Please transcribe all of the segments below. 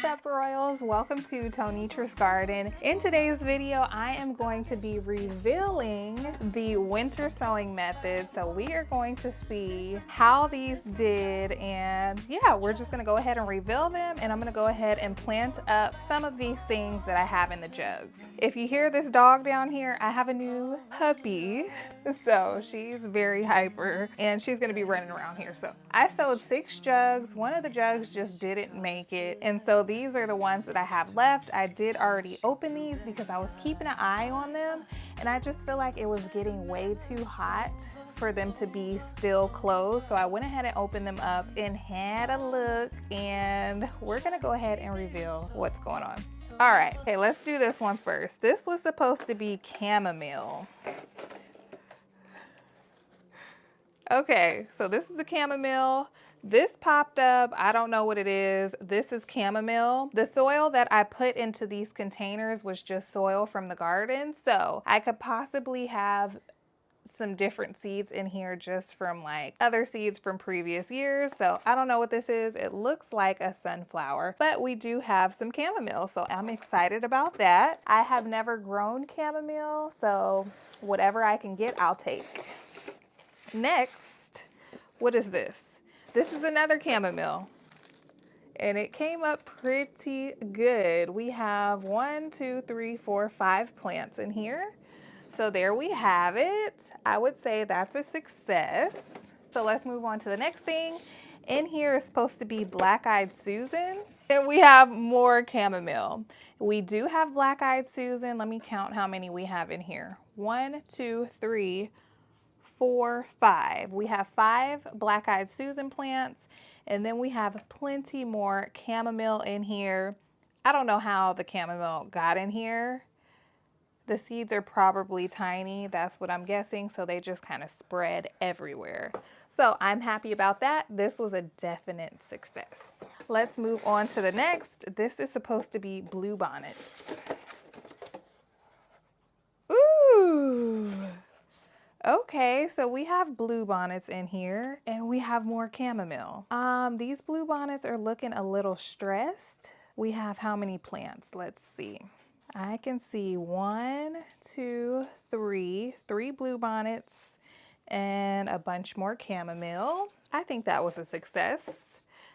up, Royals? Welcome to Tonitra's Garden. In today's video, I am going to be revealing the winter sowing method. So we are going to see how these did, and yeah, we're just gonna go ahead and reveal them, and I'm gonna go ahead and plant up some of these things that I have in the jugs. If you hear this dog down here, I have a new puppy. So she's very hyper and she's gonna be running around here. So I sowed 6 jugs. One of the jugs just didn't make it. And so these are the ones that I have left. I did already open these because I was keeping an eye on them. And I just feel like it was getting way too hot for them to be still closed. So I went ahead and opened them up and had a look, and we're gonna go ahead and reveal what's going on. All right, okay, let's do this one first. This was supposed to be chamomile. Okay, so this is the chamomile. This popped up, I don't know what it is. This is chamomile. The soil that I put into these containers was just soil from the garden. So I could possibly have some different seeds in here just from like other seeds from previous years. So I don't know what this is. It looks like a sunflower, but we do have some chamomile. So I'm excited about that. I have never grown chamomile, so whatever I can get, I'll take. Next, what is this? This is another chamomile, and it came up pretty good. We have 1, 2, 3, 4, 5 plants in here. So there we have it. I would say that's a success. So let's move on to the next thing. In here is supposed to be black-eyed Susan, and we have more chamomile. We do have black-eyed Susan. Let me count how many we have in here. 1, 2, 3, 4, 5. We have 5 black-eyed Susan plants, and then we have plenty more chamomile in here. I don't know how the chamomile got in here. The seeds are probably tiny, that's what I'm guessing, so they just kind of spread everywhere. So I'm happy about that. This was a definite success. Let's move on to the next. This is supposed to be blue bonnets. Ooh. Okay, so we have blue bonnets in here, and we have more chamomile. These blue bonnets are looking a little stressed. We have how many plants? Let's see. I can see 1, 2, 3 blue bonnets and a bunch more chamomile. I think that was a success.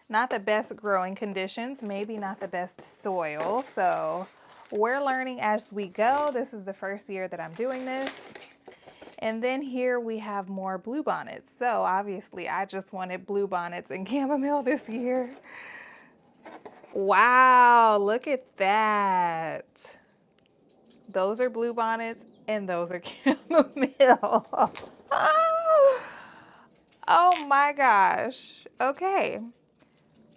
Not the best growing conditions, maybe not the best soil. So we're learning as we go. This is the first year that I'm doing this. And then here we have more blue bonnets. So obviously I just wanted blue bonnets and chamomile this year. Wow, look at that. Those are blue bonnets and those are chamomile. Oh my gosh. Okay.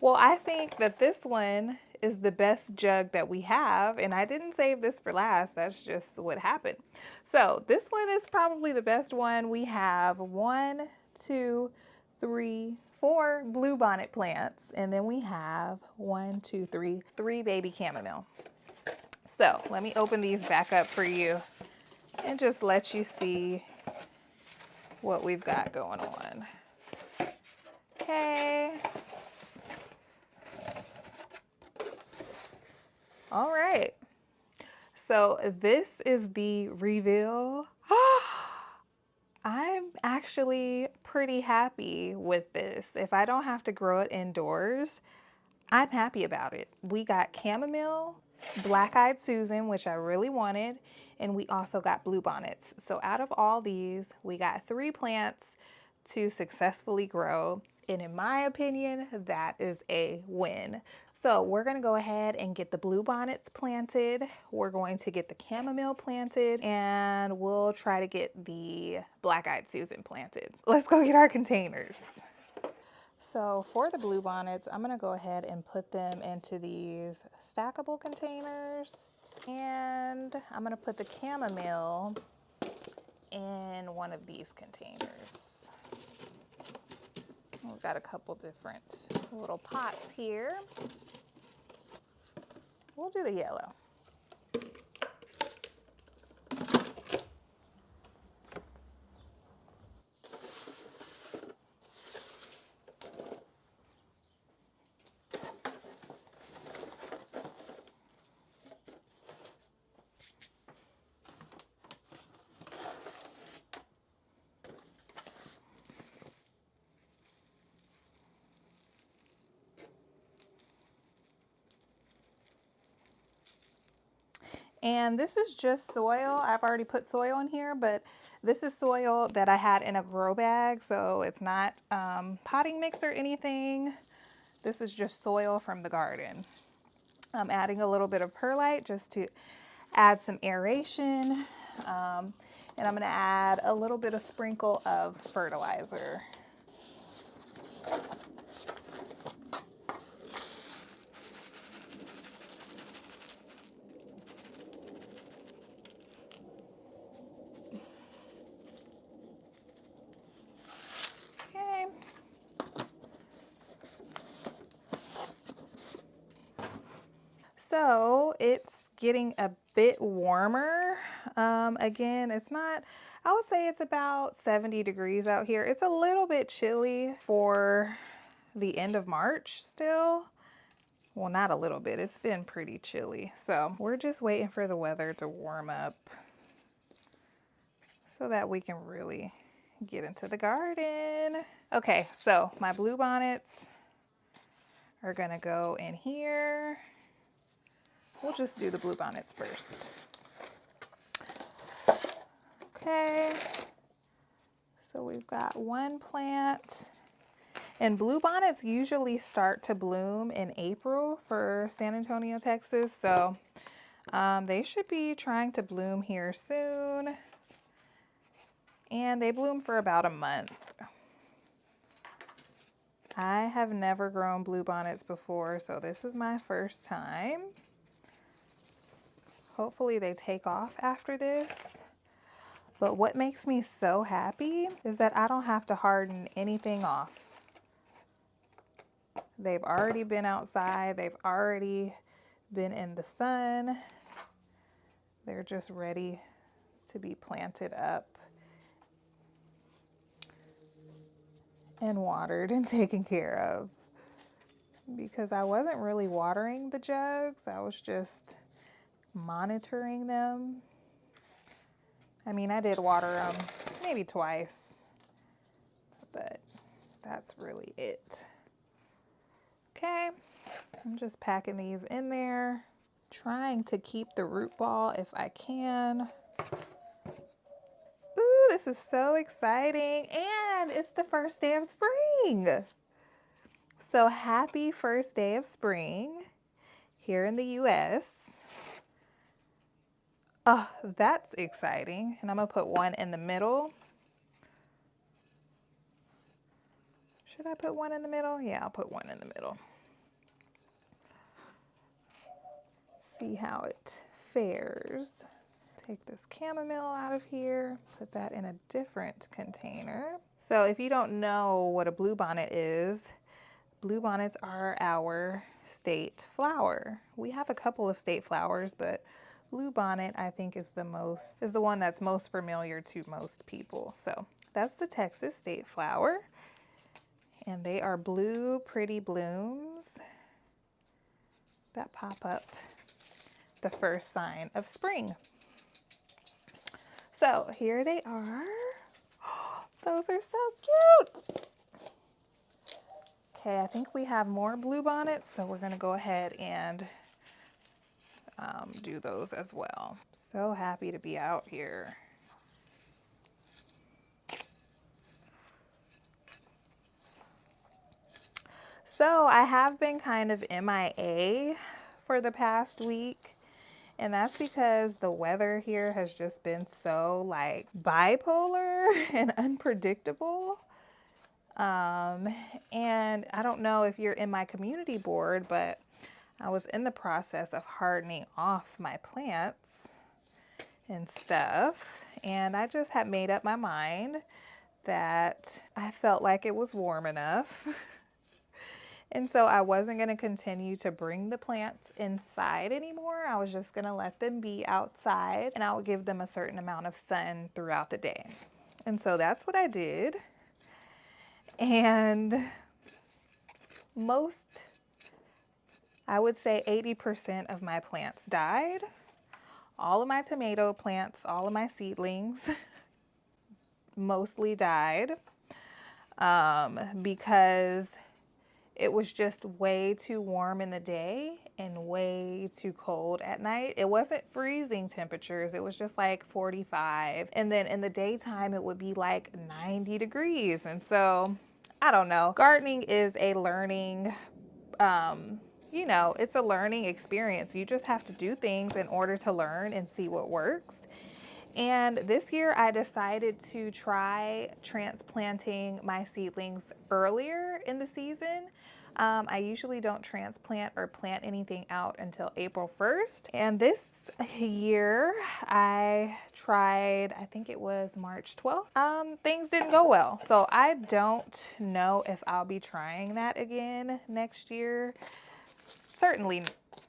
Well, I think that this one is the best jug that we have, and I didn't save this for last. That's just what happened. So this one is probably the best one. We have 1, 2, 3, 4 blue bonnet plants, and then we have 1, 2, 3 baby chamomile. So let me open these back up for you and just let you see what we've got going on. Okay. All right, so this is the reveal. I'm actually pretty happy with this. If I don't have to grow it indoors, I'm happy about it. We got chamomile, black-eyed Susan, which I really wanted, and we also got blue bonnets. So out of all these, we got 3 plants to successfully grow. And in my opinion, that is a win. So we're gonna go ahead and get the blue bonnets planted. We're going to get the chamomile planted, and we'll try to get the black-eyed Susan planted. Let's go get our containers. So for the blue bonnets, I'm gonna go ahead and put them into these stackable containers. And I'm gonna put the chamomile in one of these containers. We've got a couple different little pots here. We'll do the yellow. And this is just soil. I've already put soil in here, but this is soil that I had in a grow bag, so it's not potting mix or anything. This is just soil from the garden. I'm adding a little bit of perlite just to add some aeration. And I'm gonna add a little bit of sprinkle of fertilizer. Okay. So it's getting a bit warmer. Again, it's not, I would say it's about 70 degrees out here. It's a little bit chilly for the end of March still. Well, not a little bit, it's been pretty chilly. So we're just waiting for the weather to warm up so that we can really get into the garden. Okay, so my blue bonnets are gonna go in here. We'll just do the blue bonnets first. Okay, so we've got one plant. And blue bonnets usually start to bloom in April for San Antonio, Texas. So they should be trying to bloom here soon. And they bloom for about a month. I have never grown blue bonnets before, so this is my first time. Hopefully they take off after this. But what makes me so happy is that I don't have to harden anything off. They've already been outside. They've already been in the sun. They're just ready to be planted up and watered and taken care of. Because I wasn't really watering the jugs. I was just monitoring them. I mean, I did water them maybe twice, but that's really it. Okay, I'm just packing these in there, trying to keep the root ball if I can. Ooh, this is so exciting, and it's the first day of spring. So happy first day of spring here in the US. Oh, that's exciting. And I'm gonna put one in the middle. Should I put one in the middle? Yeah, I'll put one in the middle. See how it fares. Take this chamomile out of here, put that in a different container. So if you don't know what a bluebonnet is, bluebonnets are our state flower. We have a couple of state flowers, but bluebonnet I think is the one that's most familiar to most people. So that's the Texas state flower. And they are blue, pretty blooms that pop up the first sign of spring. So here they are. Those are so cute. Okay, I think we have more blue bonnets, so we're gonna go ahead and do those as well. So happy to be out here. So I have been kind of MIA for the past week, and that's because the weather here has just been so like bipolar and unpredictable. And I don't know if you're in my community board, but I was in the process of hardening off my plants and stuff. And I just had made up my mind that I felt like it was warm enough. And so I wasn't going to continue to bring the plants inside anymore. I was just going to let them be outside, and I would give them a certain amount of sun throughout the day. And so that's what I did. And I would say 80% of my plants died. All of my tomato plants, all of my seedlings mostly died because it was just way too warm in the day and way too cold at night. It wasn't freezing temperatures, it was just like 45. And then in the daytime, it would be like 90 degrees. And so, I don't know. Gardening is a learning, it's a learning experience. You just have to do things in order to learn and see what works. And this year I decided to try transplanting my seedlings earlier in the season. I usually don't transplant or plant anything out until April 1st. And this year I tried, I think it was March 12th. Things didn't go well. So I don't know if I'll be trying that again next year. Certainly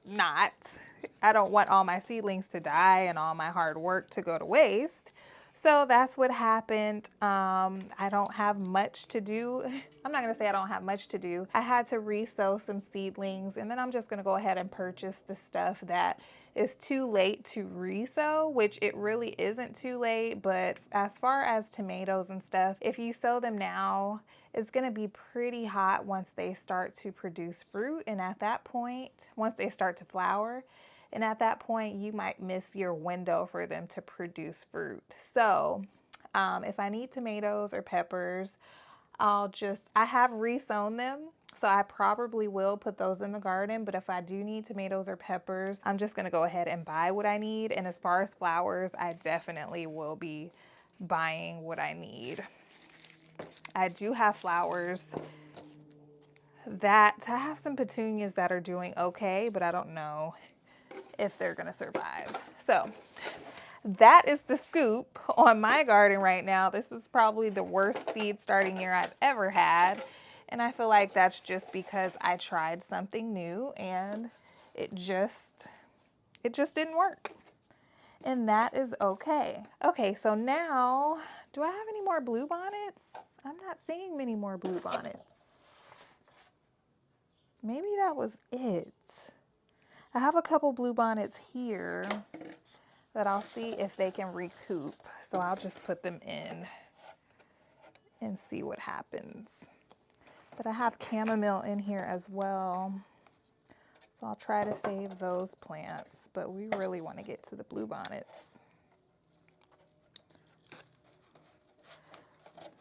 not. I don't want all my seedlings to die and all my hard work to go to waste. So that's what happened. I don't have much to do. I'm not going to say I don't have much to do. I had to re-sow some seedlings, and then I'm just going to go ahead and purchase the stuff that is too late to re-sow, which it really isn't too late. But as far as tomatoes and stuff, if you sow them now, it's going to be pretty hot once they start to produce fruit. And at that point, once they start to flower, and at that point, you might miss your window for them to produce fruit. So if I need tomatoes or peppers, I have re-sown them. So I probably will put those in the garden. But if I do need tomatoes or peppers, I'm just going to go ahead and buy what I need. And as far as flowers, I definitely will be buying what I need. I do have flowers I have some petunias that are doing okay, but I don't know if they're gonna survive. So that is the scoop on my garden right now. This is probably the worst seed starting year I've ever had. And I feel like that's just because I tried something new and it just didn't work. And that is okay. Okay, so now, do I have any more blue bonnets? I'm not seeing many more blue bonnets. Maybe that was it. I have a couple blue bonnets here that I'll see if they can recoup. So I'll just put them in and see what happens. But I have chamomile in here as well. So I'll try to save those plants, but we really want to get to the blue bonnets.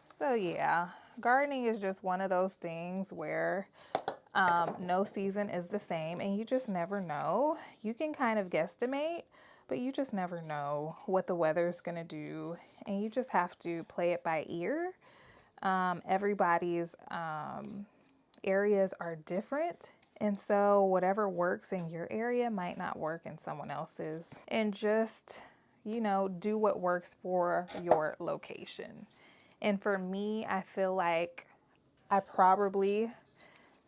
So yeah, gardening is just one of those things where no season is the same and you just never know. You can kind of guesstimate, but you just never know what the weather is going to do, and you just have to play it by ear. Everybody's areas are different, and so whatever works in your area might not work in someone else's. And just, do what works for your location. And for me, I feel like I probably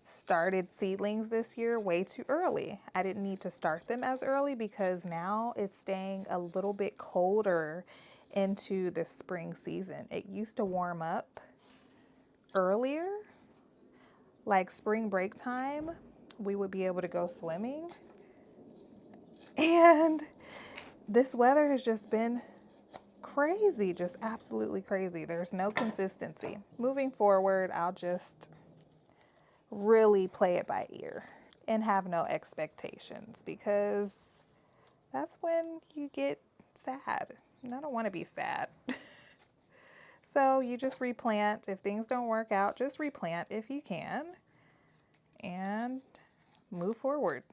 started seedlings this year way too early. I didn't need to start them as early because now it's staying a little bit colder into the spring season. It used to warm up earlier, like spring break time, we would be able to go swimming. And this weather has just been crazy, just absolutely crazy. There's no consistency. Moving forward, I'll just really play it by ear and have no expectations, because that's when you get sad. And I don't want to be sad. So you just replant. If things don't work out, just replant if you can and move forward.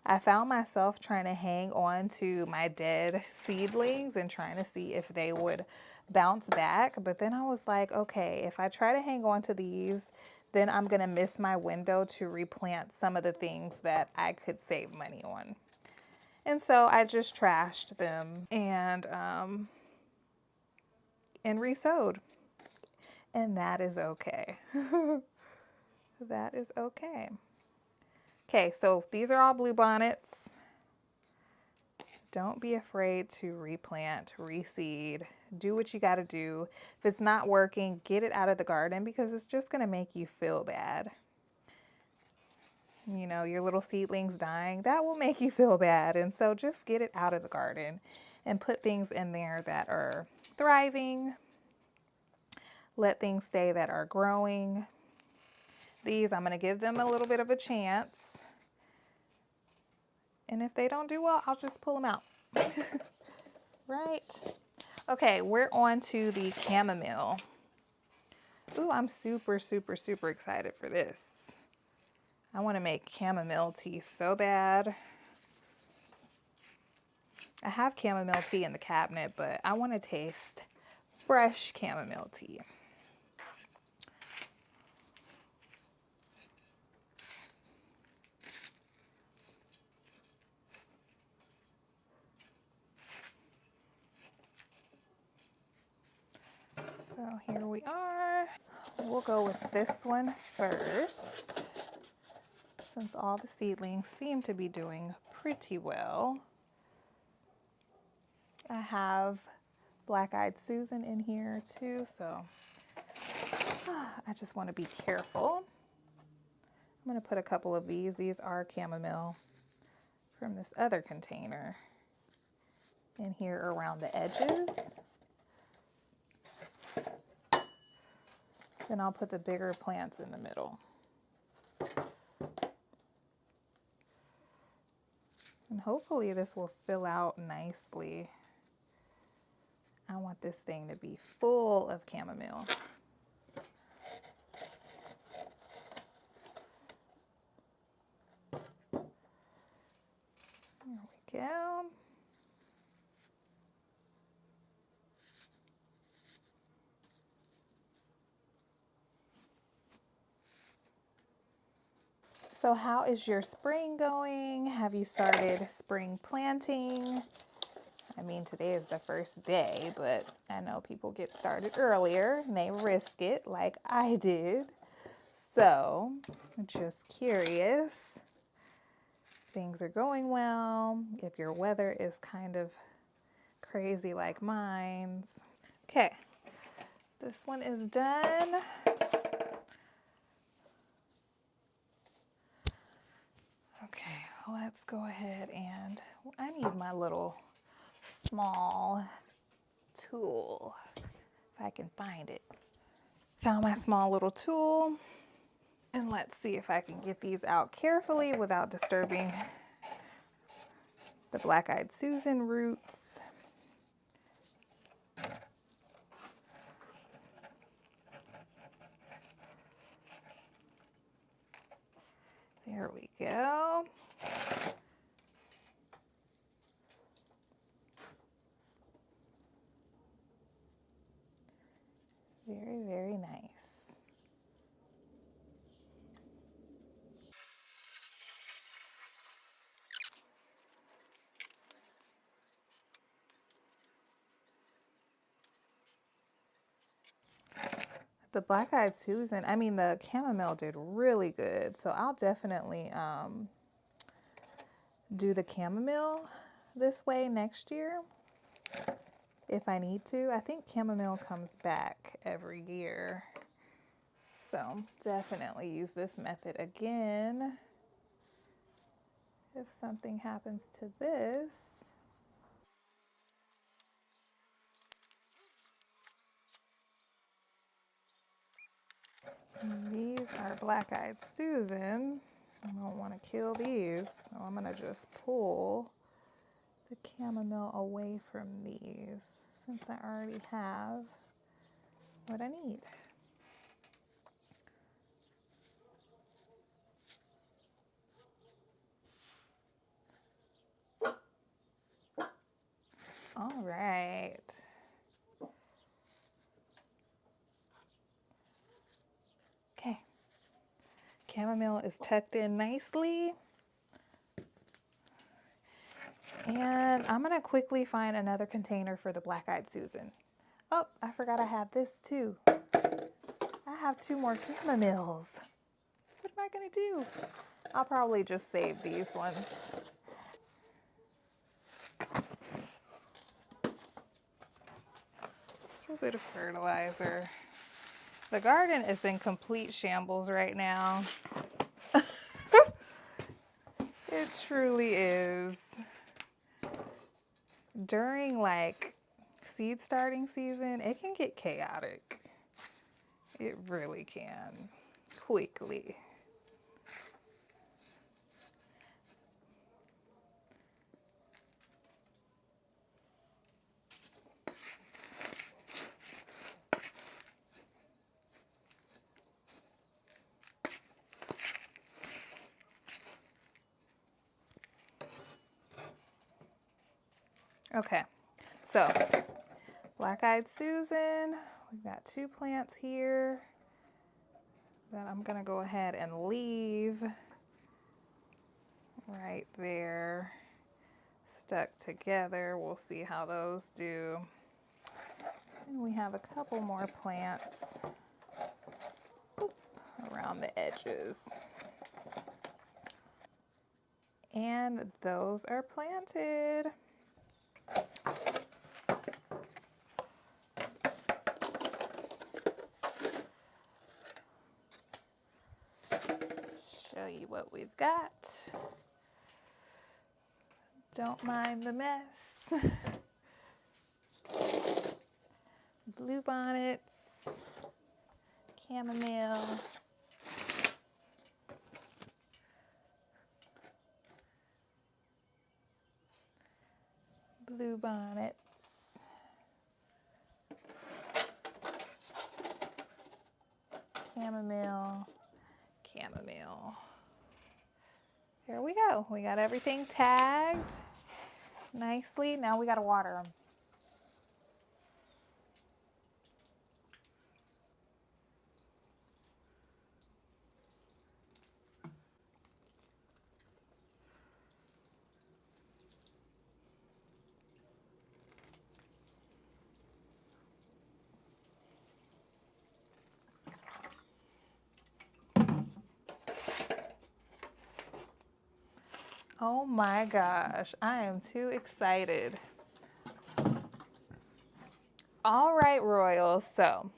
I found myself trying to hang on to my dead seedlings and trying to see if they would bounce back. But then I was like, okay, if I try to hang on to these, then I'm going to miss my window to replant some of the things that I could save money on. And so I just trashed them and re-sowed. And that is okay. That is okay. Okay, so these are all blue bonnets. Don't be afraid to replant, reseed, do what you got to do. If it's not working, get it out of the garden, because it's just going to make you feel bad. Your little seedlings dying, that will make you feel bad. And so just get it out of the garden and put things in there that are thriving. Let things stay that are growing. These, I'm going to give them a little bit of a chance. And if they don't do well, I'll just pull them out. Right? Okay, we're on to the chamomile. Ooh, I'm super, super, super excited for this. I want to make chamomile tea so bad. I have chamomile tea in the cabinet, but I want to taste fresh chamomile tea. So here we are. We'll go with this one first, since all the seedlings seem to be doing pretty well. I have black-eyed Susan in here too, so I just want to be careful. I'm going to put a couple of these. These are chamomile from this other container in here around the edges. Then I'll put the bigger plants in the middle. And hopefully this will fill out nicely. I want this thing to be full of chamomile. There we go. So how is your spring going? Have you started spring planting? I mean, today is the first day, but I know people get started earlier and they risk it like I did. So, just curious. Things are going well. If your weather is kind of crazy like mine's. Okay, this one is done. Okay, let's go ahead and I need my little small tool, if I can find it. Found my small little tool, and let's see if I can get these out carefully without disturbing the black-eyed Susan roots. There we go. Very, very nice. The black-eyed Susan, I mean, the chamomile did really good. So I'll definitely do the chamomile this way next year if I need to. I think chamomile comes back every year. So definitely use this method again if something happens to this. And these are black-eyed Susan. I don't want to kill these, so I'm going to just pull the chamomile away from these since I already have what I need. All right. Okay. Chamomile is tucked in nicely. And I'm going to quickly find another container for the black-eyed Susan. Oh, I forgot I had this too. I have 2 more chamomiles. What am I going to do? I'll probably just save these ones. A little bit of fertilizer. The garden is in complete shambles right now. It truly is. During like seed starting season, it can get chaotic. It really can, quickly. Okay, so Black-Eyed Susan, we've got 2 plants here that I'm gonna go ahead and leave right there, stuck together. We'll see how those do. And we have a couple more plants around the edges. And those are planted. Show you what we've got. Don't mind the mess. Blue bonnets, chamomile, blue bonnets, chamomile, chamomile. There we go. We got everything tagged nicely. Now we got to water them. Oh my gosh, I am too excited. All right, Royals, so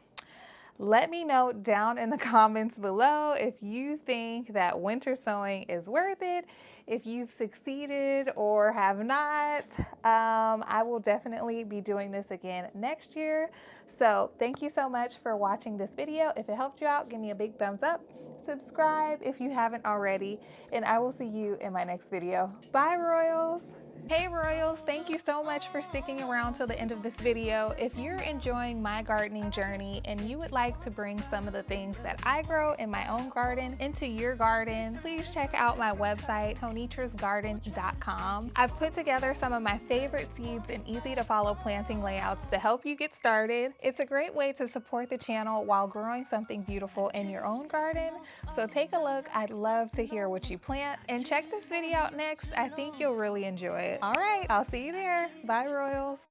let me know down in the comments below if you think that winter sowing is worth it, if you've succeeded or have not. I will definitely be doing this again next year. So thank you so much for watching this video. If it helped you out, give me a big thumbs up. Subscribe if you haven't already, and I will see you in my next video. Bye, Royals. Hey Royals, thank you so much for sticking around till the end of this video. If you're enjoying my gardening journey and you would like to bring some of the things that I grow in my own garden into your garden, please check out my website, tonitrasgarden.com. I've put together some of my favorite seeds and easy to follow planting layouts to help you get started. It's a great way to support the channel while growing something beautiful in your own garden. So take a look. I'd love to hear what you plant, and check this video out next. I think you'll really enjoy it. All right, I'll see you there. Bye, Royals.